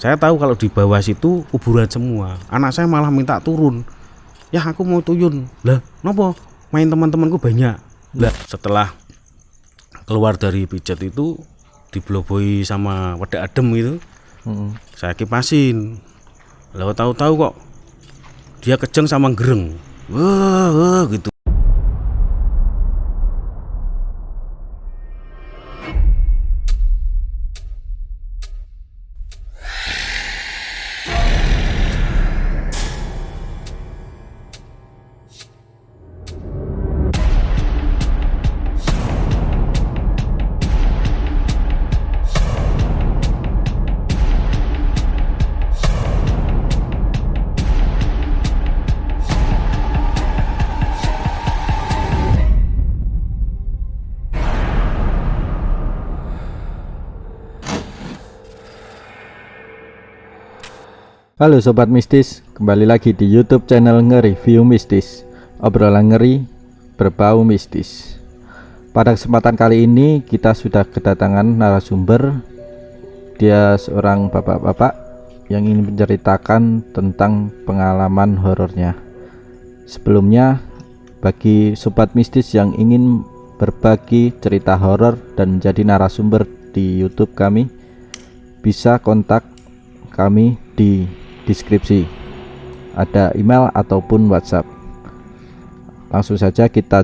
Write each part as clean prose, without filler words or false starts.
Saya tahu kalau di bawah situ kuburan semua. Anak saya malah minta turun. Ya aku mau tuyun. Lah, nopo? Main teman-temanku banyak. Lah, setelah keluar dari pijet itu dibloboi sama wedek adem itu. Saya kipasin. Lah tahu-tahu kok dia kejeng sama gereng. Wah, gitu. Halo Sobat Mistis, kembali lagi di YouTube channel Nge-Review Mistis. Obrolan ngeri, berbau mistis. Pada kesempatan kali ini kita sudah kedatangan narasumber. Dia seorang bapak-bapak yang ingin menceritakan tentang pengalaman horornya. Sebelumnya, bagi Sobat Mistis yang ingin berbagi cerita horor dan menjadi narasumber di YouTube kami, bisa kontak kami di deskripsi, ada email ataupun WhatsApp. Langsung saja kita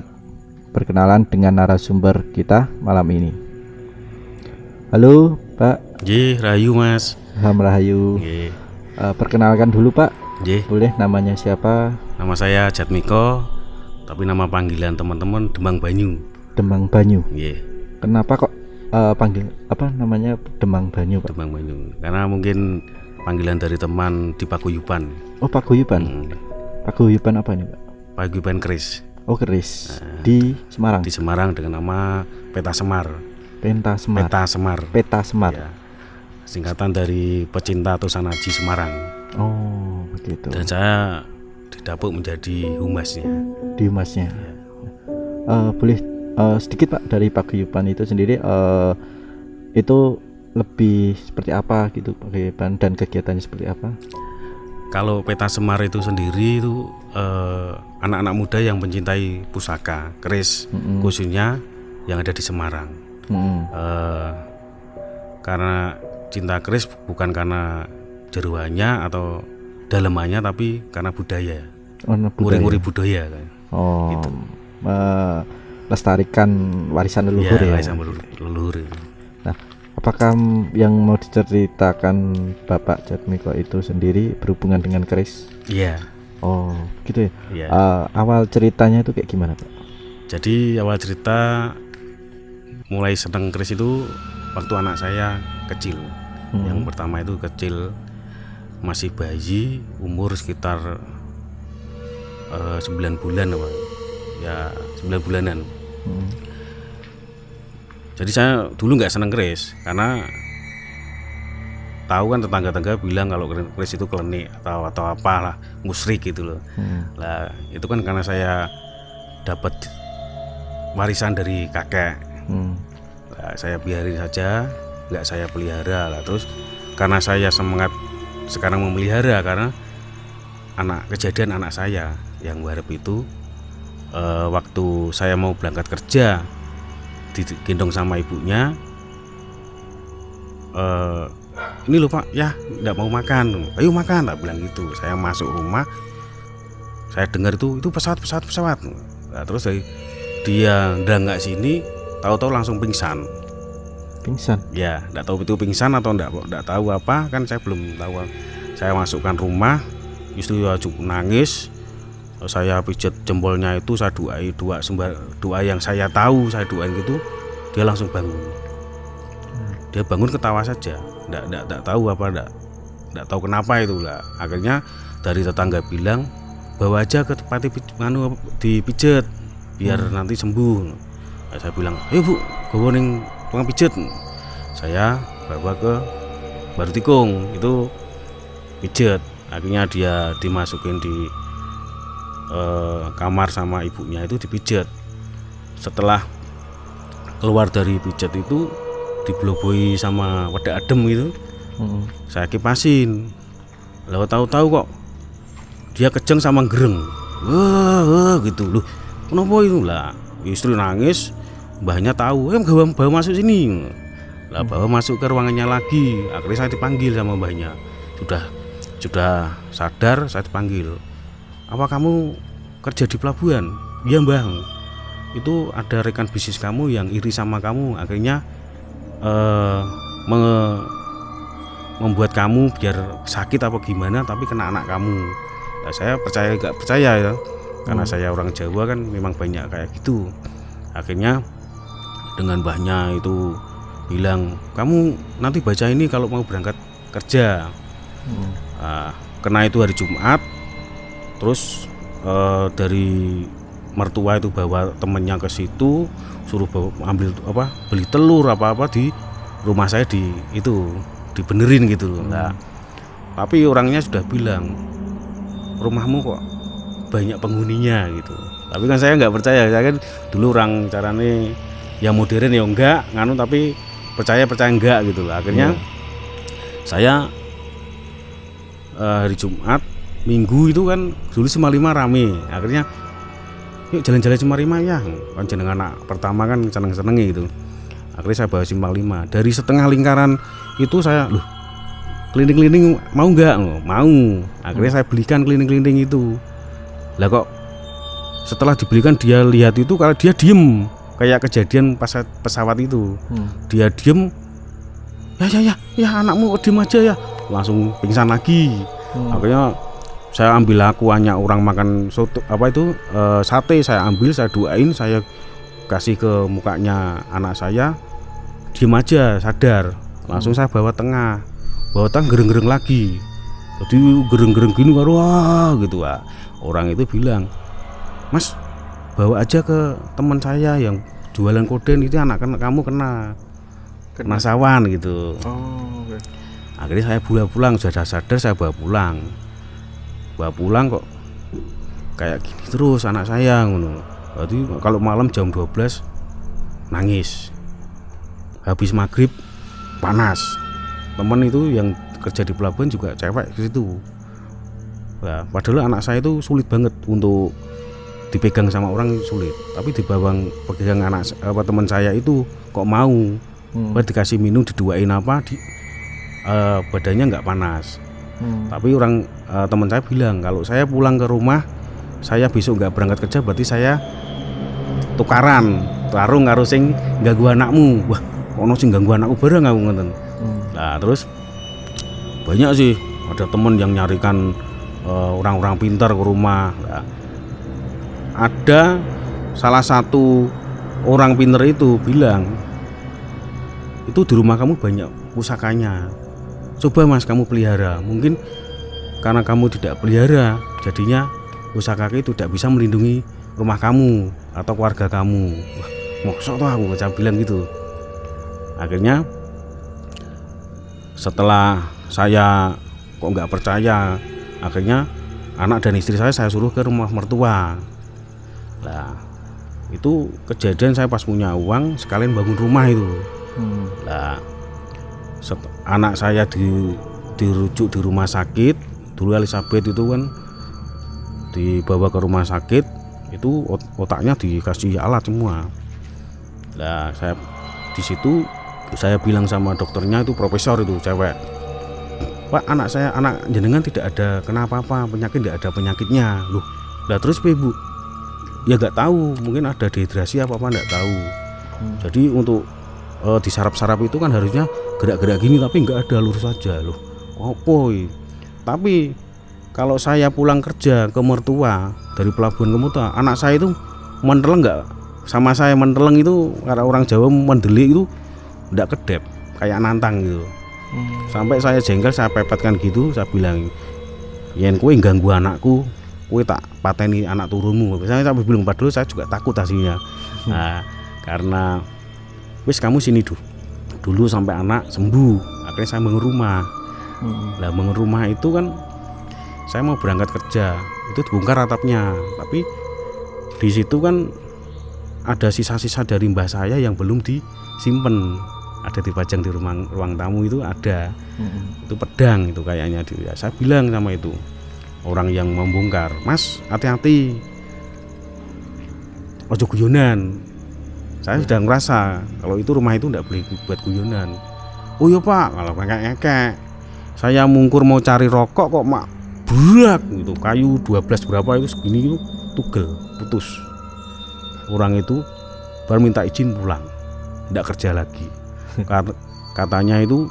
perkenalan dengan narasumber kita malam ini. Halo Pak. Nggih, rahayu Mas. Rahayu. Nggih. Perkenalkan dulu Pak. Nggih. Boleh, namanya siapa? Nama saya Jatmiko, tapi nama panggilan teman-teman Demang Banyu. Demang Banyu. Nggih. Kenapa kok panggil apa namanya Demang Banyu Pak? Demang Banyu. Karena mungkin panggilan dari teman di Paguyuban. Oh, Paguyuban. Paguyuban apa ini Pak? Paguyuban Keris. Oh, Keris. Di Semarang. Di Semarang dengan nama Peta Semar. Peta Semar. Peta Semar. Peta Semar. Ya. Singkatan dari pecinta Tosanaji Semarang. Oh, begitu. Dan saya didapuk menjadi humasnya. Di humasnya. Boleh sedikit Pak dari Paguyuban itu sendiri, itu lebih seperti apa gitu Paguyuban dan kegiatannya seperti apa? Kalau Peta Semar itu sendiri itu anak-anak muda yang mencintai pusaka keris, khususnya yang ada di Semarang. Karena cinta keris bukan karena jeruannya atau dalemannya, tapi karena budaya. Nguri-nguri budaya kan. Oh, gitu. Melestarikan warisan leluhur ya. Warisan leluhur. Nah, apakah yang mau diceritakan Bapak Jatmiko itu sendiri berhubungan dengan keris? Iya. Oh, gitu ya. Iya. Awal ceritanya itu kayak gimana Pak? Jadi awal cerita mulai seneng keris itu waktu anak saya kecil. Yang pertama itu kecil, masih bayi, umur sekitar 9 bulan apa? Ya 9 bulanan. Jadi saya dulu nggak seneng keris karena tahu kan tetangga-tetangga bilang kalau keris itu klenik atau apalah, musyrik gitu loh. Lah itu kan karena saya dapat warisan dari kakek. Lah, saya biarin saja, nggak saya pelihara lah. Terus karena saya semangat sekarang memelihara karena kejadian anak saya yang mengharap itu waktu saya mau berangkat kerja digendong sama ibunya, ini loh Pak, ya nggak mau makan, ayo makan, tak bilang gitu. Saya masuk rumah, saya dengar itu pesawat. Nah, terus dia nggak sini, tahu-tahu langsung pingsan. Ya, nggak tahu itu pingsan atau nggak tahu apa, kan saya belum tahu. Saya masukkan rumah, istri cukup nangis. Saya pijat jempolnya itu, saya doa yang saya tahu saya doain gitu, dia langsung bangun. Dia bangun ketawa saja, enggak tahu enggak tahu kenapa itu lah. Akhirnya dari tetangga bilang bawa aja ke tempat dipijat biar nanti sembuh. Nah, saya bilang, ayo Bu, bawa ning tukang pijat. Saya bawa ke Baru Tikung itu pijat. Akhirnya dia dimasukin di kamar sama ibunya itu dipijat. Setelah keluar dari pijat itu dibloboi sama wedek adem gitu. Saya kipasin. Lalu tahu-tahu kok dia kejeng sama gereng. Wah gitu loh. Kenapa itu lah? Istri nangis, mbahnya tahu, bawa masuk sini. Lah bawa masuk ke ruangannya lagi. Akhirnya saya dipanggil sama mbahnya. Sudah sadar, saya dipanggil. Apa kamu kerja di pelabuhan? Iya mbah. Itu ada rekan bisnis kamu yang iri sama kamu. Akhirnya membuat kamu biar sakit apa gimana, tapi kena anak kamu. Nah, saya percaya gak percaya ya, karena saya orang Jawa kan memang banyak kayak gitu. Akhirnya dengan mbahnya itu bilang, kamu nanti baca ini kalau mau berangkat kerja. Nah, kena itu hari Jumat. Terus dari mertua itu bawa temennya ke situ, suruh beli telur apa di rumah saya dibenerin gitu loh. Nah, tapi orangnya sudah bilang, rumahmu kok banyak penghuninya gitu. Tapi kan saya nggak percaya, saya kan dulu orang carane ya modern ya enggak nganu, tapi percaya enggak gitu loh. Akhirnya saya hari Jumat, Minggu itu kan dulu Semalima rame. Akhirnya yuk jalan-jalan Semalima ya, kan jeneng anak pertama kan seneng-senengi gitu. Akhirnya saya bawa Simpang 5. Dari setengah lingkaran itu saya, loh keliling-keliling mau nggak? Mau. Akhirnya saya belikan keliling-keliling itu. Lah kok setelah dibelikan dia lihat itu, kalau dia diem kayak kejadian pas pesawat itu. Dia diem, ya anakmu diem aja ya, langsung pingsan lagi. Akhirnya saya ambil akuannya orang makan soto sate, saya ambil, saya doain, saya kasih ke mukanya anak saya, diem aja sadar. Langsung saya bawa tengah gereng-gereng lagi. Jadi gereng-gereng gini wah gitu. Wah. Orang itu bilang, Mas bawa aja ke teman saya yang jualan koden, itu anak kamu kena sawan gitu. Okay. Akhirnya saya pulang, sudah sadar saya bawa pulang kok kayak gini terus anak saya ngono. Jadi kalau malam jam 12 nangis, habis maghrib panas. Temen itu yang kerja di pelabuhan juga cewek ke situ. Nah, padahal anak saya itu sulit banget untuk dipegang sama orang, sulit. Tapi pegang teman saya itu kok mau. Dikasih minum, diduain badannya nggak panas. Tapi teman saya bilang, kalau saya pulang ke rumah, saya besok nggak berangkat kerja, berarti saya tukaran tarung karo sing ganggu anakmu. Wah, ono sing ganggu anakku bareng aku ngoten. Nah, terus banyak sih ada temen yang nyarikan orang-orang pintar ke rumah. Nah, ada salah satu orang pintar itu bilang, itu di rumah kamu banyak pusakanya, coba mas kamu pelihara. Mungkin karena kamu tidak pelihara, jadinya pusaka itu tidak bisa melindungi rumah kamu atau keluarga kamu. Wah, maksud tuh aku saya bilang gitu. Akhirnya setelah saya kok nggak percaya, akhirnya anak dan istri saya suruh ke rumah mertua. Nah, itu kejadian saya pas punya uang sekalian bangun rumah itu. Nah, anak saya dirujuk di rumah sakit. Dulu Elizabeth itu kan dibawa ke rumah sakit, itu otaknya dikasih alat semua. Nah, saya di situ saya bilang sama dokternya, itu profesor itu cewek, Pak, anak jenengan tidak ada kenapa-apa, tidak ada penyakitnya. Loh, lah terus Bu? Ya nggak tahu, mungkin ada dehidrasi apa nggak tahu. Jadi untuk disarap-sarap itu kan harusnya gerak-gerak gini, tapi nggak ada, lurus saja. Loh, opoi. Tapi kalau saya pulang kerja ke mertua dari pelabuhan ke mertua, anak saya itu menteleng nggak sama saya, menteleng itu karena orang Jawa mendelik itu nggak kedep, kayak nantang gitu. Sampai saya jengkel, saya pepetkan gitu, saya bilang, yen kowe ganggu anakku, kowe tak pateni anak turunmu. Saya sampai bilang, padahal saya juga takut hasilnya. Nah, karena wis kamu sini dulu sampai anak sembuh. Akhirnya saya bangun rumah. Lah bangun rumah itu kan saya mau berangkat kerja, itu dibongkar atapnya, tapi di situ kan ada sisa-sisa dari mbah saya yang belum disimpan. ada dipajang di ruang tamu itu ada. Itu pedang itu kayaknya dia. Saya bilang sama itu orang yang membongkar, Mas hati-hati, ojo guyonan. Saya sudah ngerasa kalau itu rumah itu tidak boleh buat guyonan. Oh iya Pak, kalau ngekek saya mungkur mau cari rokok kok mak berak gitu, kayu 12 berapa itu segini itu tugel putus. Orang itu baru minta izin pulang, tidak kerja lagi. Katanya itu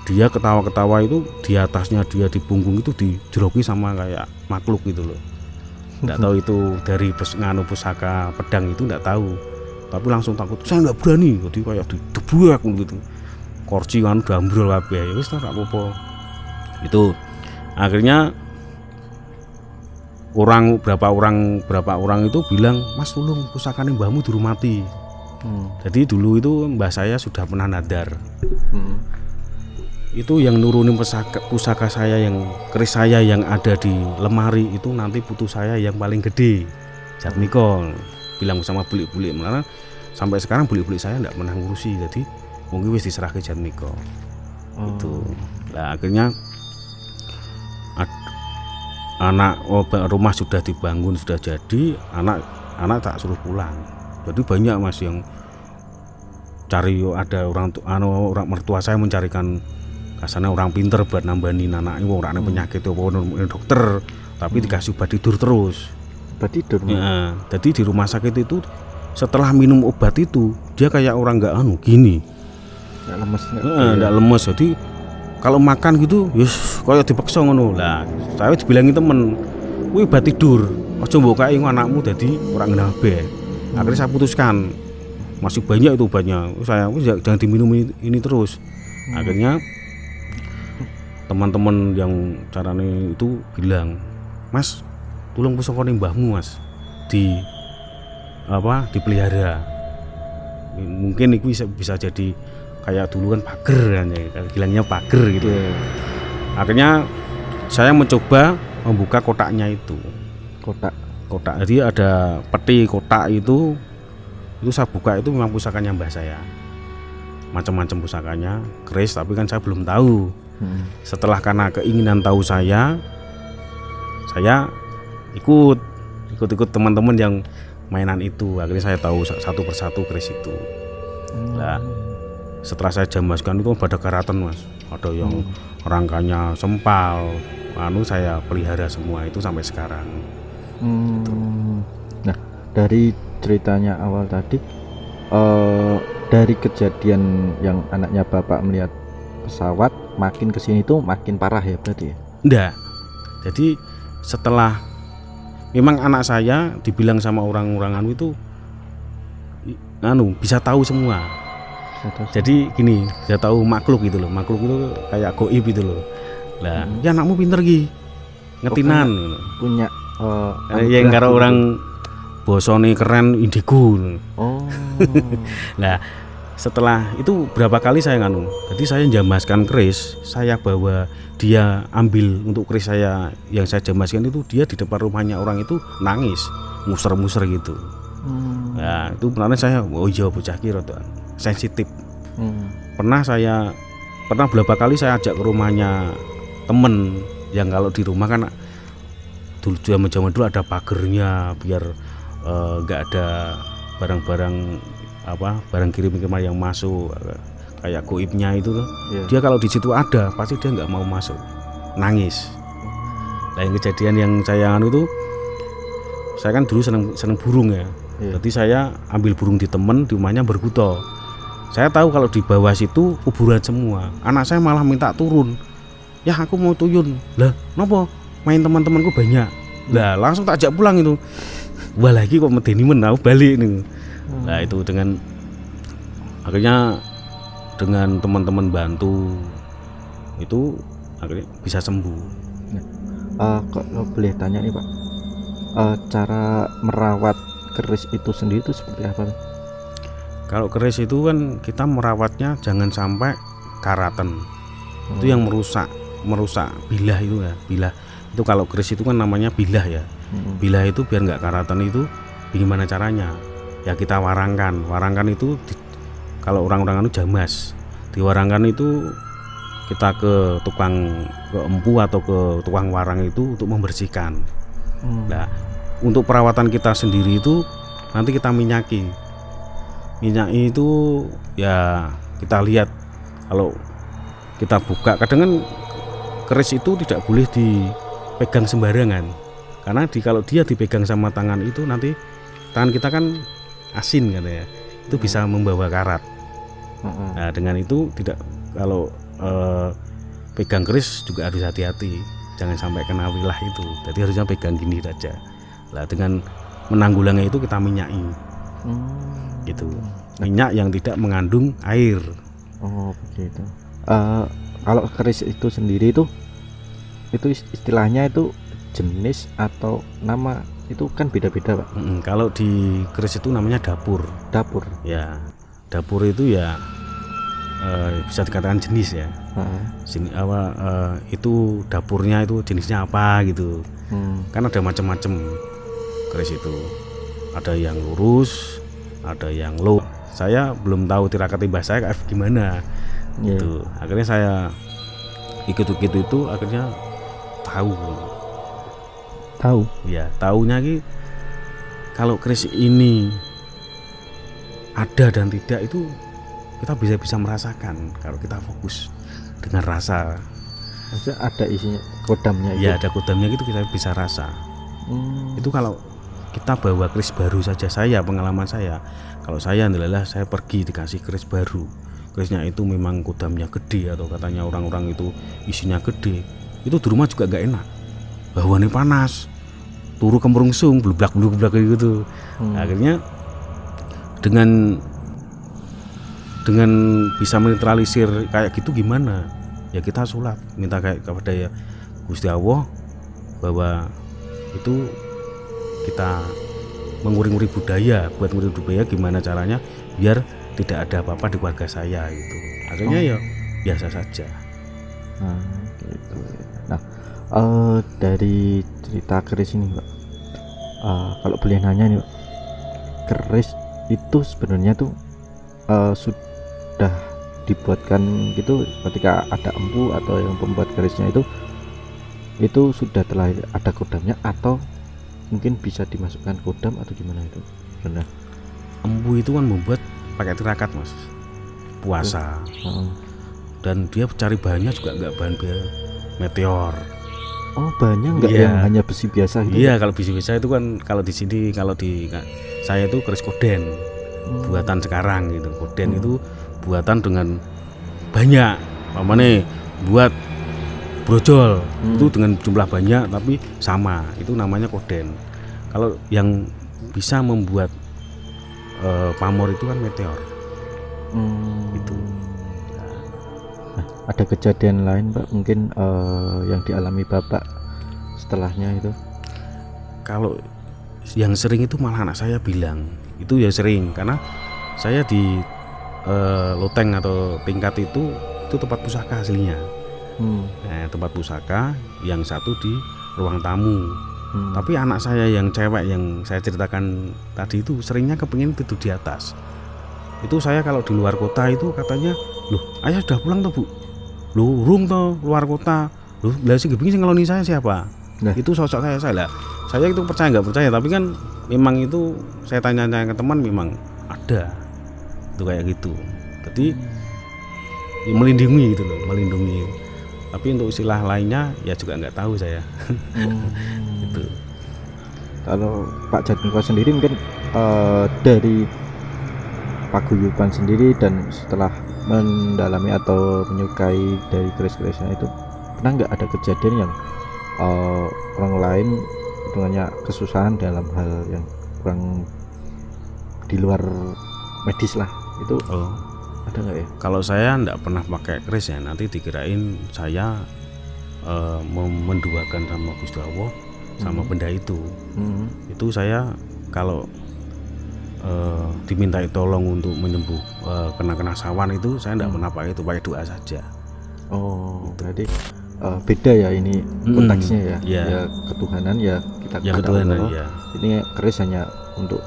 dia ketawa-ketawa itu di atasnya dia di punggung itu dijeroki sama kayak makhluk gitu loh. Tidak tahu itu dari pusaka pedang itu tidak tahu, tapi langsung takut. Saya nggak berani, jadi kayak didebuak gitu. Kursi kan udah ambrol kabeh, ya wis tak apa-apa. Itu akhirnya berapa orang itu bilang, Mas tolong pusakanya mbahmu dirumati. Jadi dulu itu mbah saya sudah pernah nadar. Itu yang nurunin pusaka saya, yang keris saya yang ada di lemari itu nanti putu saya yang paling gede. Jatmiko bilang sama bulik-bulik, malah sampai sekarang bulik-bulik saya tidak pernah ngurusi. Jadi mungkin wis diserah ke Jatmiko. Itu. Nah akhirnya anak rumah sudah dibangun, sudah jadi, anak tak suruh pulang. Jadi banyak Mas yang cari, ada orang mertua saya mencarikan kasana orang pinter buat nambahin anaknya, orangnya penyakit dokter, tapi dikasih obat tidur terus. Obat tidur. Ya, jadi di rumah sakit itu setelah minum obat itu dia kayak orang nggak gini. Nggak lemes. Nggak lemes. Jadi kalau makan gitu, yus kayak dipaksa ngono. Lah, saya dibilangin temen, wih obat tidur, aja mbok kae anakmu jadi orang nabe. Akhirnya saya putuskan, masih banyak itu obatnya, saya jangan diminum ini terus. Akhirnya teman-teman yang caranya itu bilang, Mas tolong pusakane mbahmu Mas dipelihara. Mungkin itu bisa jadi kayak dulu kan pager kan ya, bilangnya pager gitu. Akhirnya saya mencoba membuka kotaknya itu. Kotak. Jadi ada peti kotak itu saya buka, itu memang pusakanya mbah saya. Macam-macam pusakanya, keris, tapi kan saya belum tahu. Setelah karena keinginan tahu saya ikut teman-teman yang mainan itu. Akhirnya saya tahu satu persatu keris itu. Nah, setelah saya jambaskan itu pada karatan Mas, ada yang rangkanya sempal, saya pelihara semua itu sampai sekarang. Nah dari ceritanya awal tadi, dari kejadian yang anaknya bapak melihat pesawat, makin kesini tuh makin parah ya berarti ya? Enggak, jadi setelah memang anak saya dibilang sama orang-orang itu bisa tahu semua. Jadi gini, saya tahu makhluk gitu loh, makhluk itu kayak goib gitu loh. Lah, ya anakmu pinter Ki, ngetinan. Punya yang karo orang bosone keren indigo. Nah, setelah itu berapa kali saya jadi saya jambaskan keris, saya bawa dia ambil untuk keris saya yang saya jambaskan itu, dia di depan rumahnya orang itu nangis, muser-muser gitu. Nah, itu benar saya, oh iya bocah ki rada sensitif. Pernah beberapa kali saya ajak ke rumahnya temen yang kalau di rumah kan dulu zaman dulu ada pagernya biar nggak ada barang-barang barang kirim-kiriman yang masuk kayak goibnya itu tuh. Dia kalau di situ ada pasti dia nggak mau masuk, nangis. Nah yang kejadian yang saya itu, saya kan dulu seneng burung ya. Jadi saya ambil burung di temen di rumahnya berkuto. Saya tahu kalau di bawah situ kuburan semua. Anak saya malah minta turun. Ya aku mau tuyun. Lah, nopo? Main teman-temanku banyak. Lah, langsung tak ajak pulang itu. Wah lagi kok medeni men, aku balik nih. Nah itu akhirnya dengan teman-teman bantu itu akhirnya bisa sembuh. Kalau boleh tanya nih Pak, cara merawat keris itu sendiri itu seperti apa? Kalau keris itu kan kita merawatnya jangan sampai karatan. Itu yang merusak bilah itu ya. Bilah itu kalau keris itu kan namanya bilah ya. Bilah itu biar nggak karatan itu gimana caranya? Ya kita warangkan itu kalau orang-orang anu jamas diwarangkan itu kita ke empu atau ke tukang warang itu untuk membersihkan. Nah, untuk perawatan kita sendiri itu nanti kita minyaki itu ya kita lihat kalau kita buka kadang kan keris itu tidak boleh dipegang sembarangan karena kalau dia dipegang sama tangan itu nanti tangan kita kan asin katanya itu bisa membawa karat. Nah dengan itu tidak kalau pegang keris juga harus hati-hati jangan sampai kena wilah itu jadi harusnya pegang gini saja. Nah dengan menanggulannya itu kita minyaki gitu minyak yang tidak mengandung air. Oh begitu. Kalau keris itu sendiri itu istilahnya itu jenis atau nama itu kan beda-beda Pak. Kalau di keris itu namanya dapur ya. Dapur itu ya bisa dikatakan jenis ya. Itu dapurnya itu jenisnya apa gitu. Kan ada macam-macam keris itu ada yang lurus ada yang low. Saya belum tahu tirakat timbah saya kayak gimana gitu. Akhirnya saya ikut-ikut itu akhirnya tahu ya tahunya kalau keris ini ada dan tidak itu kita bisa merasakan kalau kita fokus dengan rasa. Maksudnya ada isinya kodamnya ya ada kodamnya gitu kita bisa rasa. Itu kalau kita bawa keris baru saja pengalaman saya kalau saya alhamdulillah saya pergi dikasih keris baru kerisnya itu memang kodamnya gede atau katanya orang-orang itu isinya gede itu di rumah juga gak enak bawaannya panas turu kemrungsung blublak gitu. Akhirnya dengan bisa menetralisir kayak gitu gimana ya kita sholat minta kayak kepada ya Gusti Allah bahwa itu kita menguri-nguri budaya gimana caranya biar tidak ada apa-apa di keluarga saya gitu. Akhirnya ya biasa saja. Gitu. Nah dari cerita keris ini Pak, kalau boleh nanya nih Pak, keris itu sebenarnya tuh sudah dibuatkan gitu ketika ada empu atau yang pembuat kerisnya itu sudah telah ada kodamnya atau mungkin bisa dimasukkan kodam atau gimana itu benar? Empu itu kan membuat pakai tirakat mas puasa dan dia cari bahannya juga nggak bahan meteor. Oh bahannya nggak yang hanya besi biasa gitu? Iya kalau besi biasa itu kan kalau di sini kalau di saya itu keris koden buatan sekarang gitu. Koden itu buatan dengan banyak nih buat brojol itu dengan jumlah banyak tapi sama itu namanya koden. Kalau yang bisa membuat pamor itu kan meteor itu. Nah, ada kejadian lain Pak mungkin yang dialami Bapak setelahnya itu? Kalau yang sering itu malah anak saya bilang itu ya sering karena saya di loteng atau tingkat itu tempat pusaka aslinya. Nah, tempat pusaka yang satu di ruang tamu. Tapi anak saya yang cewek yang saya ceritakan tadi itu seringnya kepingin tidur di atas. Itu saya kalau di luar kota itu katanya, loh ayah sudah pulang toh bu? Loh urung toh luar kota. Loh lah sih kepingin ngeloni saya siapa? Nah. Itu sosok saya itu percaya nggak percaya tapi kan memang itu saya tanya-tanya ke teman memang ada itu kayak gitu. Jadi ya, melindungi gitu loh, melindungi. Tapi untuk istilah lainnya ya juga nggak tahu saya. Gitu. Kalau Pak Jatmiko sendiri mungkin dari paguyuban sendiri dan setelah mendalami atau menyukai dari keris-kerisnya itu pernah nggak ada kejadian yang orang lain hitungannya kesusahan dalam hal yang kurang di luar medis lah itu? Ada nggak ya? Kalau saya nggak pernah pakai keris ya nanti dikirain saya menduakan sama Gusti Allah sama benda itu. Itu saya kalau dimintai tolong untuk menyembuh kena sawan itu saya nggak pernah pakai itu, pakai doa saja. Oh gitu. Berarti beda ya ini konteksnya ya. Iya. Ya ketuhanan ya kita Ya kepada ketuhanan Allah. ya. Ini keris hanya untuk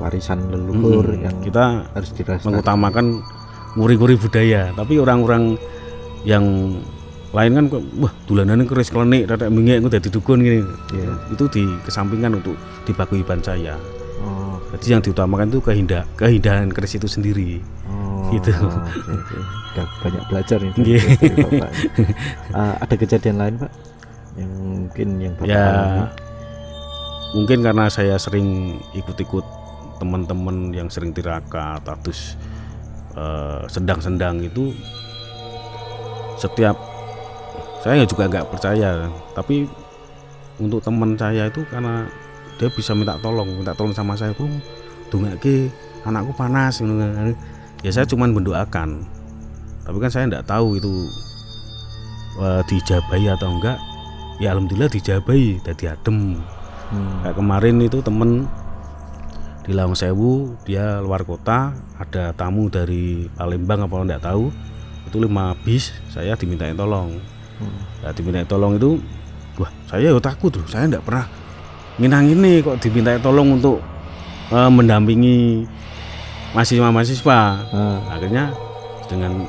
warisan leluhur yang Kita harus direstarikan. mengutamakan nguri-nguri budaya, tapi orang-orang yang lain kan wah dulanane keris klenik tetek mingek engko dadi dukun gini. Iya. Itu dikesampingkan untuk dipakuiban saya. Oh, Jadi yang diutamakan itu keindahan keris itu sendiri. Gitu. Oke. Udah banyak belajar nih Iya. dari Bapak. Ada kejadian lain Pak yang mungkin yang Bapak Ya alami? mungkin karena saya sering ikut-ikut teman-teman yang sering tirakat, terus sendang-sendang itu, setiap saya juga nggak percaya, tapi untuk teman saya itu karena dia bisa minta tolong sama saya, Bung, dongake anakku panas, ya saya cuman mendoakan, tapi kan saya nggak tahu itu dijabahi atau enggak. Ya alhamdulillah dijabahi, jadi adem. Kayak kemarin itu temen di Lawang Sewu, dia luar kota, ada tamu dari Palembang apa enggak tahu, itu 5 bis, saya dimintain tolong. Nah, dimintain tolong itu, wah saya ya takut loh, saya enggak pernah minang ini kok dimintain tolong untuk mendampingi mahasiswa. Akhirnya dengan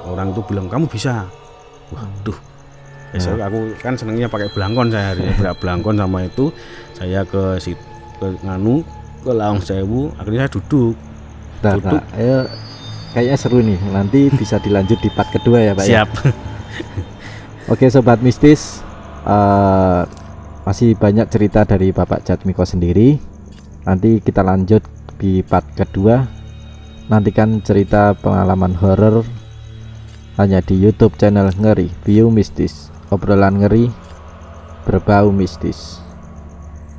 orang itu bilang kamu bisa, waduh. Besok aku kan senengnya pakai belangkon, saya hari belangkon sama itu saya ke Lawang Sewu, akhirnya saya duduk. Nah, ayo, kayaknya seru nih, nanti bisa dilanjut di part kedua ya Pak. Siap. Ya? Oke Sobat Mistis, masih banyak cerita dari Bapak Jatmiko sendiri. Nanti kita lanjut di part kedua. Nantikan cerita pengalaman horor hanya di YouTube channel Ngeri View Mistis. Obrolan ngeri berbau mistis.